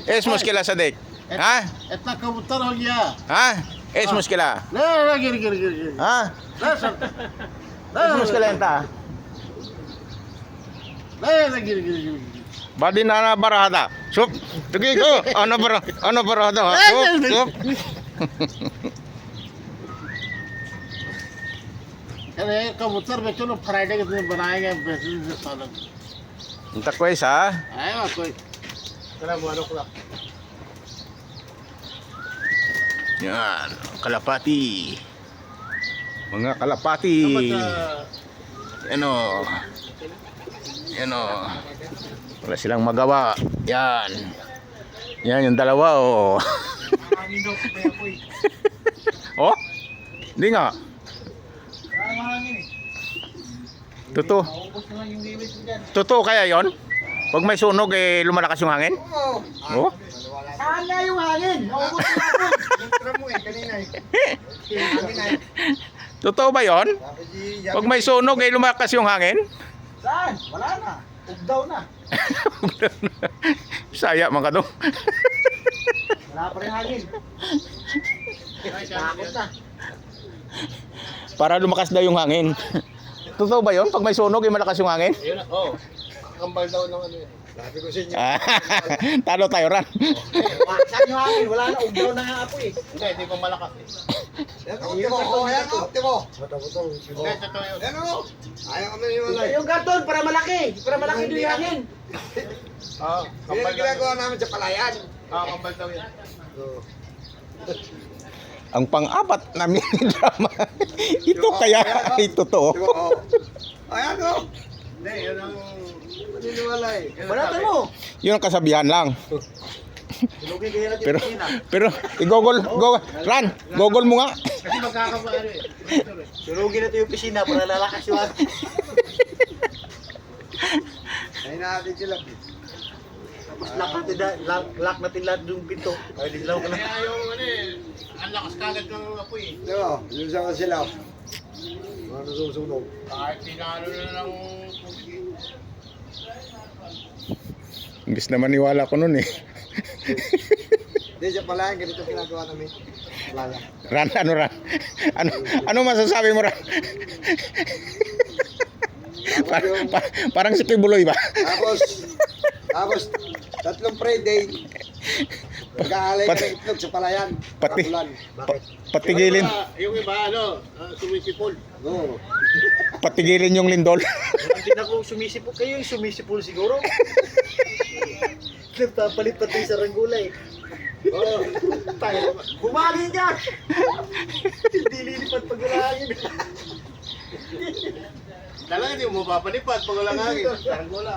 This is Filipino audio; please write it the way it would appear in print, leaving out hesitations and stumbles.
ايش مشكلة صديق؟ ها؟ इतना कबूतर हो गया ها؟ ايش مشكلة؟ لا لا गिर गिर गिर गिर ها؟ لا सर ايش مشكلة انت؟ لا لا गिर गिर गिर بعدين انا برا هذا شوف دقيقة انا برا هذا شوف شوف अरे कबूतर बेचो ना फ्राइडे के दिन बनाएंगे बेहतरीन से सालन انت كويس ها؟ आएगा कोई चला बोलो खुला Yan, kalapati. Mga kalapati. Ano? Ano? Wala silang magawa. Yan. Yan yung dalawa oh. Oh? Hindi nga. Totoo. Totoo kaya yon? Pag may sunog eh lumalakas yung hangin? Oh? Saan na yung hangin? Naubos na ako. Intro mo eh, kanina eh. Totoo ba yon? Pag may sunog eh lumakas yung hangin? Saan? Wala na. Ugdaw na. Saya mga kadong. Wala pa rin hangin. Takot na. Para lumakas daw yung hangin. Totoo ba yon? Pag may sunog eh malakas yung hangin? Ayun na, oo. Kambal daw ng ano yun. Sabi ko sa inyo. Talo tayo ran. Saan yung hangin? Wala na. Ugdaw na nga ako eh. Hindi pa malakas eh. Timo, ayan o. Timo. Hindi, totoo yun. Ayan o. Ayaw kami yung mga. Yung karton, para malaki. Para malaki doon yung hangin. Oo. Kambal ginagawa namin sa palayan. Oo, kambal daw yun. Ang pang-apat na mini-drama. Ito kaya ay totoo. Ayan o. Hindi, yun ang maniniwala eh. Banatan mo. Yun ang kasabihan lang. Pero i-google, Ran, google mo nga. Kasi magkakabaano eh. Surugin na ito yung pisina para lalakas yung hangin. Ay natin sila. Tapos lock natin lahat yung pinto. Kaya dilaw ka na. Kaya yung ano eh, ang lakas kagad ng apoy eh. Diba? Yun sa sila. Mga nasusunog. Kahit tinalo na ng tubig eh. Imbis na maniwala ko nun eh. Hindi, sa palayan, ganito ginagawa namin. Palayan. Ran, ano Ran? Ano masasabi mo Ran? Parang si Kibuloy ba? Tapos, tatlong Friday, pag-aalay ka ng itlog sa palayan. Patulan. Patigilin. Yung iba ano, sumisipol. Oo. Patigilin yung lindol. Hindi na ako sumisipol. Kayo yung sumisipol siguro. Nagpapalit pati sa ranggulay. Oo. Bumali niya! Hindi lilipat pag wala hangin. Talaga hindi mo mapapalipat pag wala hangin. Ranggula.